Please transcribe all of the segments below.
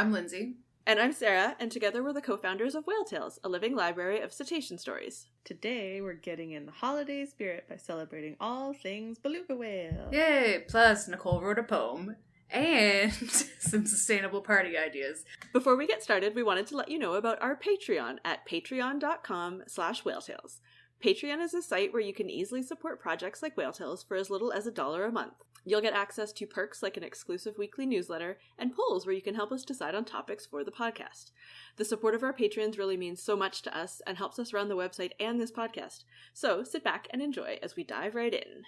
I'm Lindsay. And I'm Sarah, and together we're the co-founders of Whale Tales, a living library of cetacean stories. Today we're getting in the holiday spirit by celebrating all things beluga whale. Yay! Plus, Nicole wrote a poem and some sustainable party ideas. Before we get started, we wanted to let you know about our Patreon at patreon.com/whaletales. Patreon is a site where you can easily support projects like Whale Tales for as little as $1 a month. You'll get access to perks like an exclusive weekly newsletter and polls where you can help us decide on topics for the podcast. The support of our patrons really means so much to us and helps us run the website and this podcast. So sit back and enjoy as we dive right in.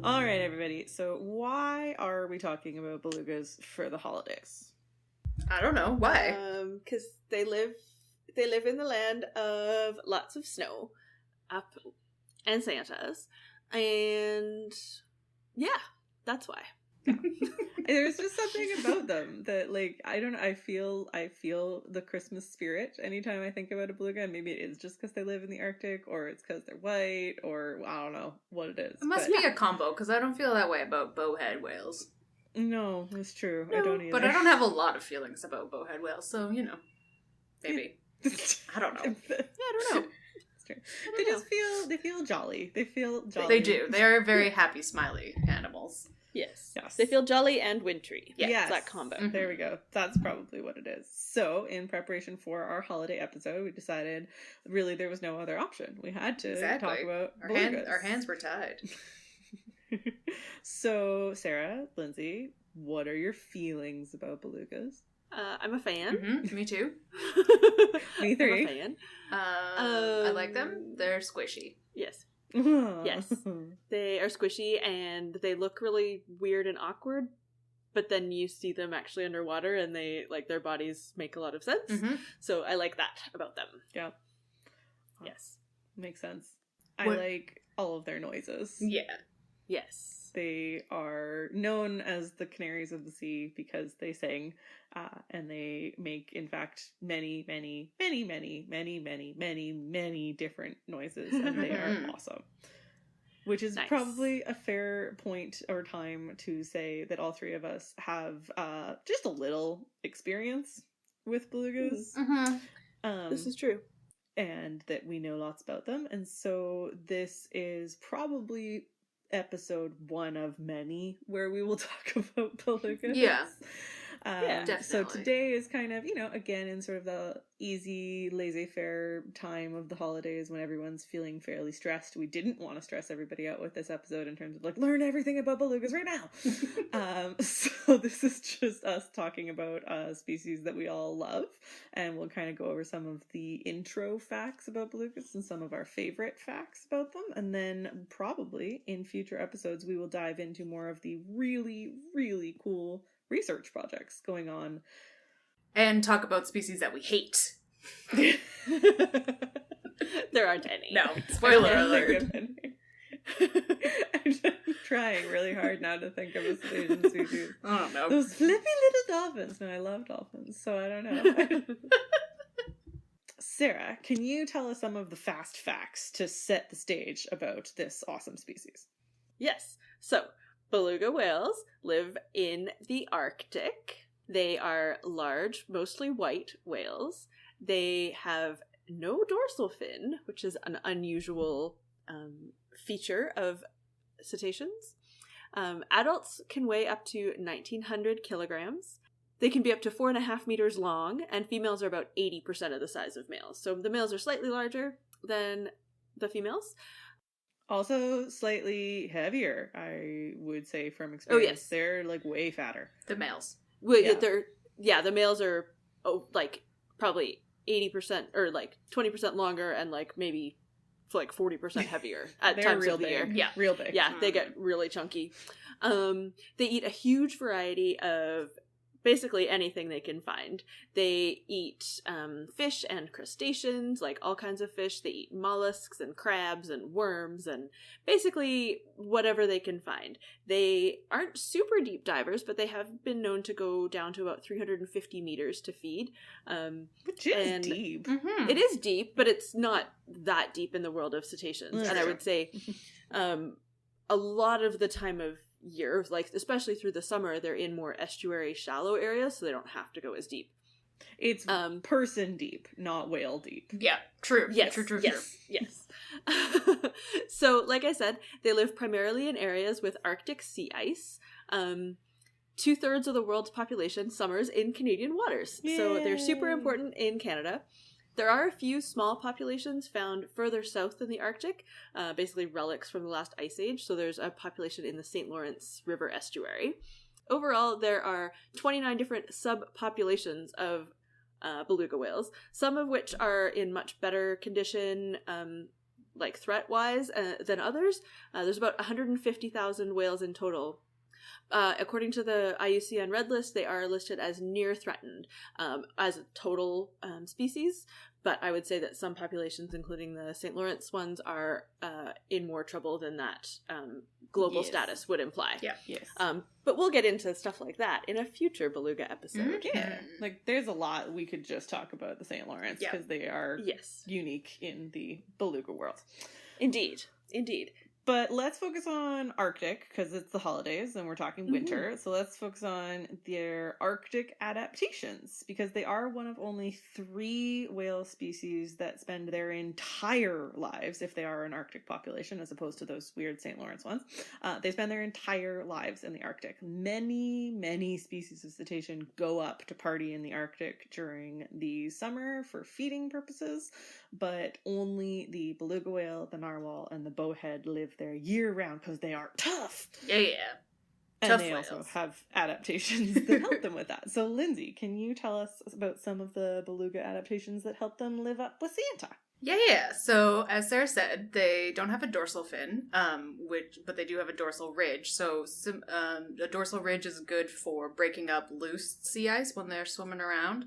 All right, everybody. So why are we talking about belugas for the holidays? I don't know. Why? Because they live in the land of lots of snow, and Santas, and yeah, that's why. There's just something about them that, like, I don't know, I feel the Christmas spirit anytime I think about a beluga, and maybe it is just because they live in the Arctic, or it's because they're white, or I don't know what it is. It must be a combo, because I don't feel that way about bowhead whales. No, it's true. No, I don't either. But I don't have a lot of feelings about bowhead whales, so, you know, maybe. I don't know. Yeah, I don't know. It's true. They feel jolly. They feel jolly. They do. They are very happy, smiley animals. Yes. Yes. They feel jolly and wintry. Yeah, Yes. It's that combo. Mm-hmm. There we go. That's probably what it is. So, in preparation for our holiday episode, we decided really there was no other option. We had to talk about belugas. Our hands were tied. So, Sarah, Lindsay, what are your feelings about belugas? I'm a fan. Mm-hmm. Me too. Me three. I'm a fan. I like them. They're squishy. Yes. Yes. They are squishy and they look really weird and awkward, but then you see them actually underwater and they, like, their bodies make a lot of sense. Mm-hmm. So I like that about them. Yeah. Yes. Makes sense. I like all of their noises. Yeah. Yes. They are known as the canaries of the sea because they sing, and they make, in fact, many, many, many, many, many, many, many, many different noises, and they are awesome. Which is probably a fair point or time to say that all three of us have just a little experience with belugas. Mm-hmm. This is true. And that we know lots about them, and so this is probably episode 1 of many where we will talk about belugas. Yeah. Definitely. So today is kind of, again, in sort of the easy, laissez-faire time of the holidays when everyone's feeling fairly stressed. We didn't want to stress everybody out with this episode in terms of, like, learn everything about belugas right now. So this is just us talking about a species that we all love, and we'll kind of go over some of the intro facts about belugas and some of our favorite facts about them, and then probably in future episodes we will dive into more of the really, really cool research projects going on. And talk about species that we hate. There aren't any. No. Spoiler alert. I'm trying really hard now to think of a cetacean species. I don't know. Those flippy little dolphins. No, I love dolphins, so I don't know. Sarah, can you tell us some of the fast facts to set the stage about this awesome species? Yes. So, beluga whales live in the Arctic. They are large, mostly white whales. They have no dorsal fin, which is an unusual feature of cetaceans. Adults can weigh up to 1,900 kilograms. They can be up to 4.5 meters long, and females are about 80% of the size of males. So the males are slightly larger than the females. Also slightly heavier, I would say, from experience. Oh, yes. They're, like, way fatter. The males. Well, Yeah. the males are like probably 80% or like 20% longer and like maybe like 40% heavier at times real of the big. year. Yeah. Real big. Yeah, they get really chunky. They eat a huge variety of basically anything they can find. They eat fish and crustaceans, like all kinds of fish. They eat mollusks and crabs and worms and basically whatever they can find. They aren't super deep divers, but they have been known to go down to about 350 meters to feed. Which is deep. Mm-hmm. It is deep, but it's not that deep in the world of cetaceans. That's and I true. would say a lot of the time of year, like especially through the summer, they're in more estuary shallow areas, so they don't have to go as deep. It's person deep, not whale deep. Yeah, true. Yes, True. yes. So, like I said, they live primarily in areas with Arctic sea ice. 2/3 of the world's population summers in Canadian waters, so they're super Yay. important in Canada. There are a few small populations found further south in the Arctic, basically relics from the last ice age. So there's a population in the St. Lawrence River estuary. Overall, there are 29 different subpopulations of beluga whales, some of which are in much better condition, like threat-wise, than others. There's about 150,000 whales in total. According to the IUCN Red List, they are listed as near threatened as a total species, but I would say that some populations, including the St. Lawrence ones, are in more trouble than that global status would imply. Yeah. Yes. But we'll get into stuff like that in a future beluga episode. Yeah. Like, there's a lot we could just talk about the St. Lawrence, Yeah. because they are Yes, unique in the beluga world. indeed. But let's focus on Arctic, because it's the holidays and we're talking winter. So let's focus on their Arctic adaptations, because they are one of only 3 whale species that spend their entire lives, if they are an Arctic population, as opposed to those weird St. Lawrence ones. They spend their entire lives in the Arctic. Many species of cetacean go up to party in the Arctic during the summer for feeding purposes, but only the beluga whale, the narwhal, and the bowhead live there year-round because they are tough. Yeah. And Tough they whales. also have adaptations that help them with that. So, Lindsay, can you tell us about some of the beluga adaptations that help them live up with Santa? Yeah. So, as Sarah said, they don't have a dorsal fin, but they do have a dorsal ridge. So, a dorsal ridge is good for breaking up loose sea ice when they're swimming around,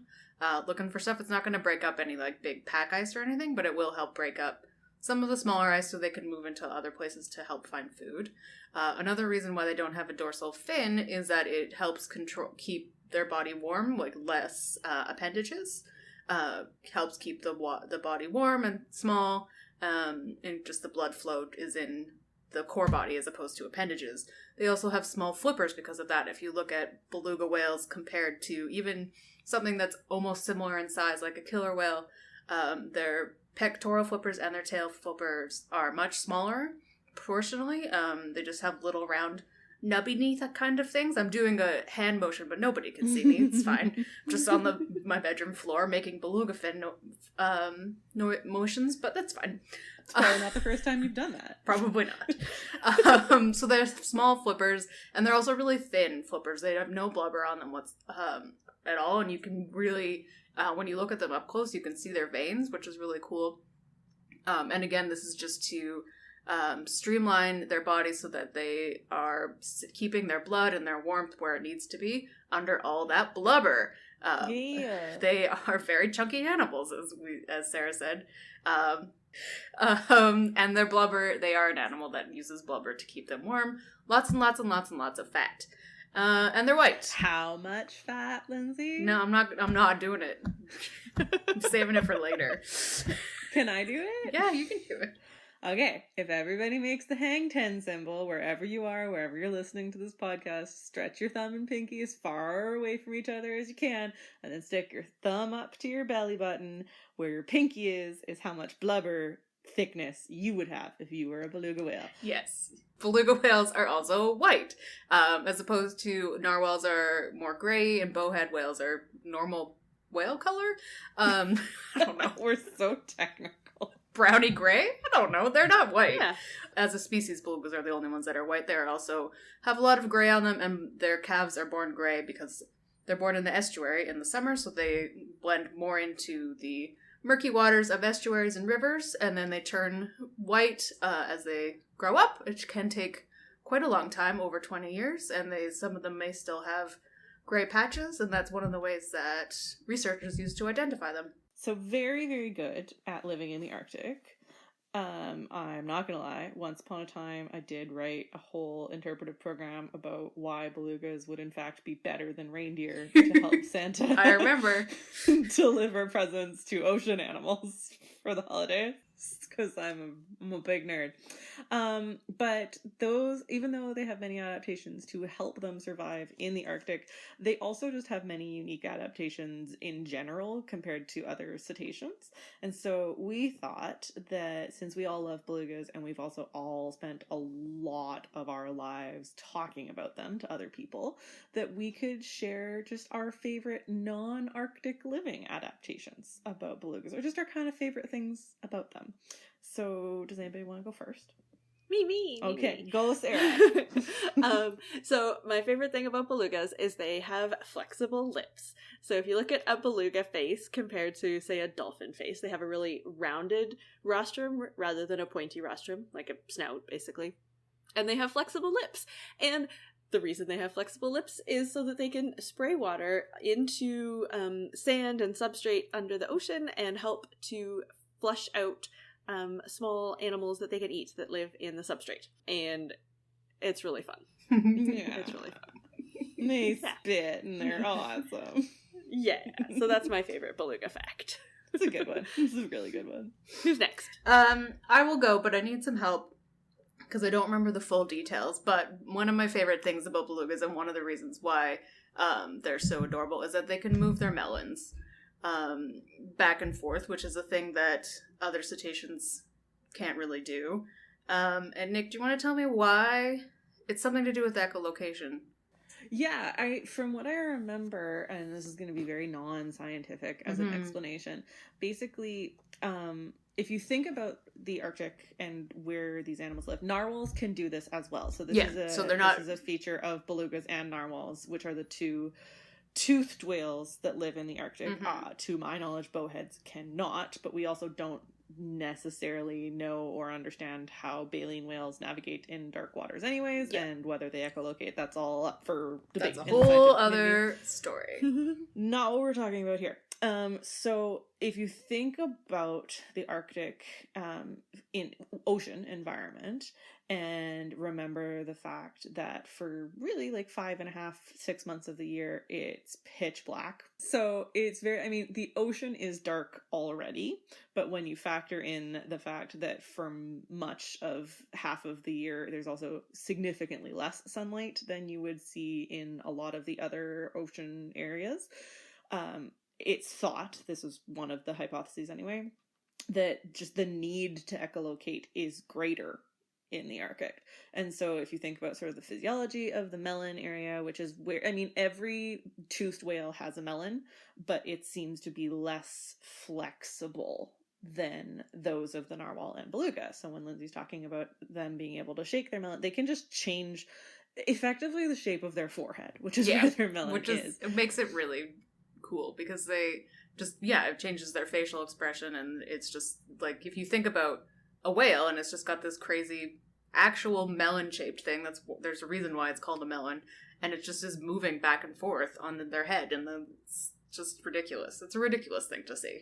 looking for stuff. It's not going to break up any like big pack ice or anything, but it will help break up some of the smaller ice so they can move into other places to help find food. Another reason why they don't have a dorsal fin is that it helps keep their body warm, like less appendages. Helps keep the body warm and small, and just the blood flow is in the core body as opposed to appendages. They also have small flippers because of that. If you look at beluga whales compared to even something that's almost similar in size, like a killer whale, their pectoral flippers and their tail flippers are much smaller proportionally. They just have little round nubby knee kind of things. I'm doing a hand motion, but nobody can see me. It's fine. I'm just on my bedroom floor making beluga fin motions, but that's fine. It's probably not the first time you've done that. Probably not. So they're small flippers, and they're also really thin flippers. They have no blubber on them at all, and you can really, when you look at them up close, you can see their veins, which is really cool. And again, this is just to streamline their bodies so that they are keeping their blood and their warmth where it needs to be under all that blubber. They are very chunky animals, as Sarah said. And their blubber, they are an animal that uses blubber to keep them warm. Lots and lots and lots and lots of fat. And they're white. How much fat, Lindsay? No, I'm not doing it. I'm saving it for later. Can I do it? Yeah, you can do it. Okay, if everybody makes the hang 10 symbol, wherever you are, wherever you're listening to this podcast, stretch your thumb and pinky as far away from each other as you can, and then stick your thumb up to your belly button. Where your pinky is how much blubber thickness you would have if you were a beluga whale. Yes. Beluga whales are also white, as opposed to narwhals are more gray, and bowhead whales are normal whale color. I don't know. We're so technical. Browny gray? I don't know. They're not white. Yeah. As a species, belugas are the only ones that are white. They also have a lot of gray on them, and their calves are born gray because they're born in the estuary in the summer, so they blend more into the murky waters of estuaries and rivers, and then they turn white as they grow up, which can take quite a long time, over 20 years, and some of them may still have gray patches, and that's one of the ways that researchers use to identify them. So very, very good at living in the Arctic. I'm not gonna lie, once upon a time I did write a whole interpretive program about why belugas would in fact be better than reindeer to help Santa I remember. deliver presents to ocean animals for the holidays, because I'm a big nerd. But those, even though they have many adaptations to help them survive in the Arctic, they also just have many unique adaptations in general compared to other cetaceans. And so we thought that since we all love belugas and we've also all spent a lot of our lives talking about them to other people, that we could share just our favorite non-Arctic living adaptations about belugas, or just our kind of favorite things about them. So does anybody want to go first? Me. Okay, go Sarah. So my favorite thing about belugas is they have flexible lips. So if you look at a beluga face compared to, say, a dolphin face, they have a really rounded rostrum rather than a pointy rostrum, like a snout, basically. And they have flexible lips. And the reason they have flexible lips is so that they can spray water into sand and substrate under the ocean and help to flush out small animals that they can eat that live in the substrate. And it's really fun. Yeah. It's really fun. They spit and they're awesome. Yeah, so that's my favorite beluga fact. It's a good one. This is a really good one. Who's next? I will go, but I need some help because I don't remember the full details. But one of my favorite things about belugas, and one of the reasons why they're so adorable, is that they can move their melons back and forth, which is a thing that other cetaceans can't really do. And Nick, do you want to tell me why? It's something to do with echolocation. Yeah, from what I remember, and this is going to be very non-scientific as an explanation, basically, if you think about the Arctic and where these animals live, narwhals can do this as well. So this is a feature of belugas and narwhals, which are the two toothed whales that live in the Arctic. To my knowledge, bowheads cannot, but we also don't necessarily know or understand how baleen whales navigate in dark waters anyways, and whether they echolocate. That's all up for debate. That's a whole other story. Not what we're talking about here. So if you think about the Arctic in ocean environment, and remember the fact that for really like 5.5, 6 months of the year, it's pitch black. So it's the ocean is dark already, but when you factor in the fact that for much of half of the year, there's also significantly less sunlight than you would see in a lot of the other ocean areas, it's thought, this is one of the hypotheses anyway, that just the need to echolocate is greater in the Arctic. And so if you think about sort of the physiology of the melon area, which is where, every toothed whale has a melon, but it seems to be less flexible than those of the narwhal and beluga. So when Lindsay's talking about them being able to shake their melon, they can just change effectively the shape of their forehead, which is where their melon is. It makes it really cool because they just, it changes their facial expression, and it's just like, if you think about a whale and it's just got this crazy actual melon shaped thing, there's a reason why it's called a melon, and it just is moving back and forth on their head, and it's just ridiculous. It's a ridiculous thing to see.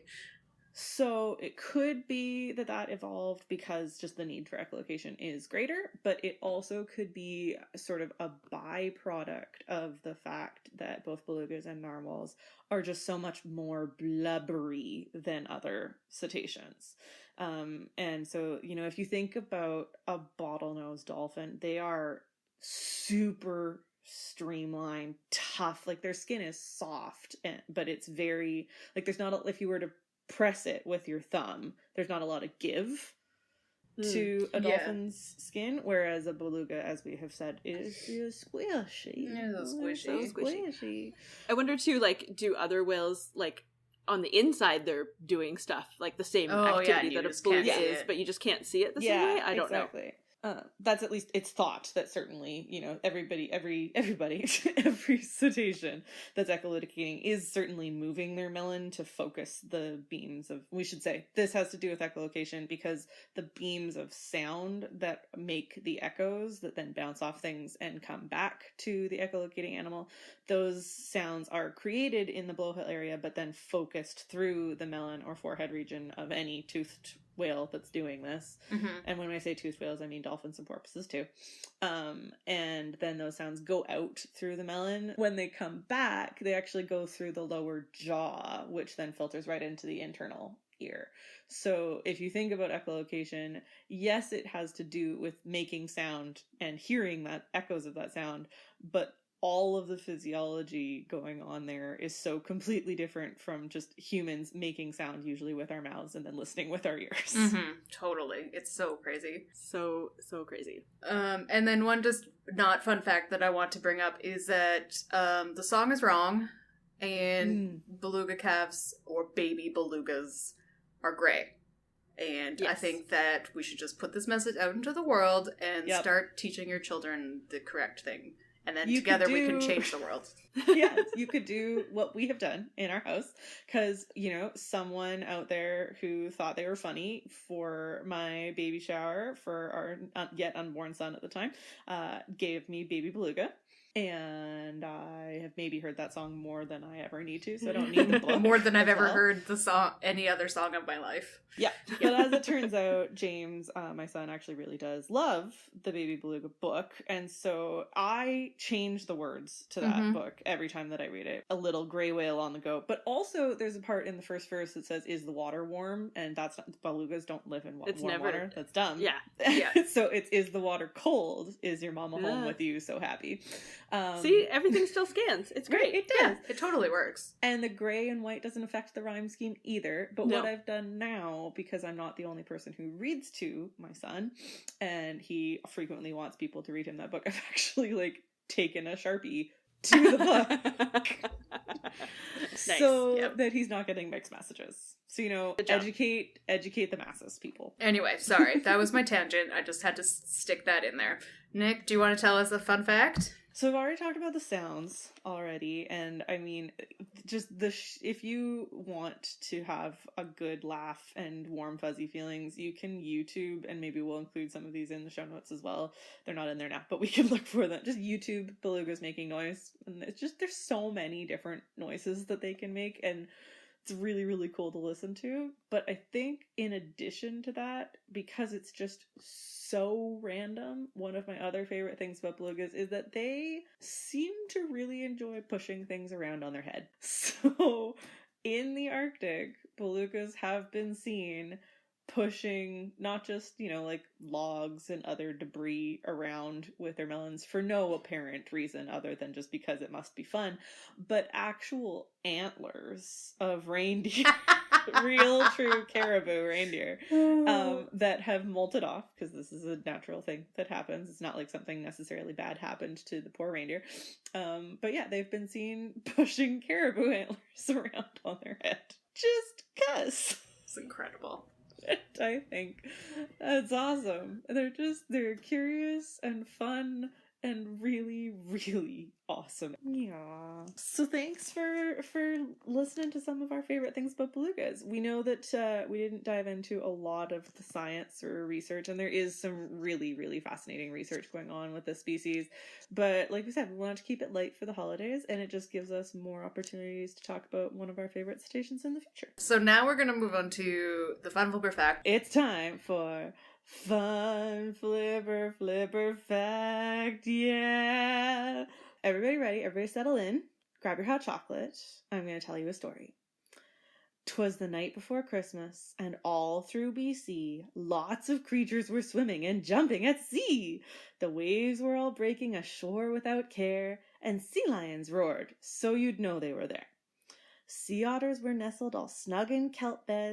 So it could be that evolved because just the need for echolocation is greater, but it also could be sort of a byproduct of the fact that both belugas and narwhals are just so much more blubbery than other cetaceans. And so, if you think about a bottlenose dolphin, they are super streamlined, tough, like their skin is soft, but it's very, like there's not, if you were to press it with your thumb, there's not a lot of give to a dolphin's skin, whereas a beluga, as we have said, is squishy. It's squishy. I wonder too, like, do other whales, like, on the inside they're doing stuff like the same activity that a beluga is, but you just can't see it the same way? I don't know. That's at least it's thought that certainly, every cetacean that's echolocating is certainly moving their melon to focus the beams of, we should say, this has to do with echolocation because the beams of sound that make the echoes that then bounce off things and come back to the echolocating animal, those sounds are created in the blowhole area, but then focused through the melon or forehead region of any toothed whale that's doing this. Mm-hmm. And when I say toothed whales, I mean dolphins and porpoises too. And then those sounds go out through the melon. When they come back, they actually go through the lower jaw, which then filters right into the internal ear. So if you think about echolocation, yes, it has to do with making sound and hearing that echoes of that sound, but all of the physiology going on there is so completely different from just humans making sound, usually with our mouths and then listening with our ears. Mm-hmm. Totally. It's so crazy. So crazy. And then one just not fun fact that I want to bring up is that the song is wrong, and beluga calves or baby belugas are gray. And yes. I think that we should just put this message out into the world and Yep. start teaching your children the correct thing. And then You together could we do- can change the world. Yes, you could do what we have done in our house, because someone out there who thought they were funny for my baby shower for our yet unborn son at the time gave me Baby Beluga, and I have maybe heard that song more than I ever need to, so I don't need the book. More than I've as ever well. heard the song, any other song of my life. Yeah, but as it turns out, James, my son, actually really does love the Baby Beluga book, and so I change the words to that book every time that I read it. A little gray whale on the go, but also there's a part in the first verse that says, "Is the water warm?" And that's not, belugas don't live in warm water. That's dumb. Yeah. Yeah. So it's, "Is the water cold? Is your mama home with you? So happy." See, everything still scans. It's great. It does. Yeah, it totally works. And the gray and white doesn't affect the rhyme scheme either. But No. what I've done now, because I'm not the only person who reads to my son, and he frequently wants people to read him that book, I've actually taken a Sharpie to the book. Nice. So Yep. that he's not getting mixed messages. So, Good job. educate the masses, people. Anyway, sorry, that was my tangent. I just had to stick that in there. Nick, do you want to tell us a fun fact? So I've already talked about the sounds already, and I mean, just if you want to have a good laugh and warm fuzzy feelings, you can YouTube, and maybe we'll include some of these in the show notes as well. They're not in there now, but we can look for them. Just YouTube belugas making noise, and it's just, there's so many different noises that they can make, and it's really, really cool to listen to. But I think in addition to that, because it's just so random, one of my other favorite things about belugas is that they seem to really enjoy pushing things around on their head. So in the Arctic, belugas have been seen pushing not just, logs and other debris around with their melons for no apparent reason other than just because it must be fun, but actual antlers of reindeer, real true caribou reindeer, that have molted off, because this is a natural thing that happens. It's not like something necessarily bad happened to the poor reindeer. But yeah, they've been seen pushing caribou antlers around on their head. Just 'cause. It's incredible. I think that's awesome. They're curious and fun and really, really awesome. Yeah. So thanks for listening to some of our favorite things about belugas. We know that we didn't dive into a lot of the science or research, and there is some really, really fascinating research going on with this species. But like we said, we wanted to keep it light for the holidays, and it just gives us more opportunities to talk about one of our favorite cetaceans in the future. So now we're going to move on to the fun flipper fact. It's time for Fun Flipper Fact, yeah! Everybody ready? Everybody settle in. Grab your hot chocolate. I'm going to tell you a story. 'Twas the night before Christmas, and all through BC, lots of creatures were swimming and jumping at sea. The waves were all breaking ashore without care, and sea lions roared, so you'd know they were there. Sea otters were nestled all snug in kelp beds,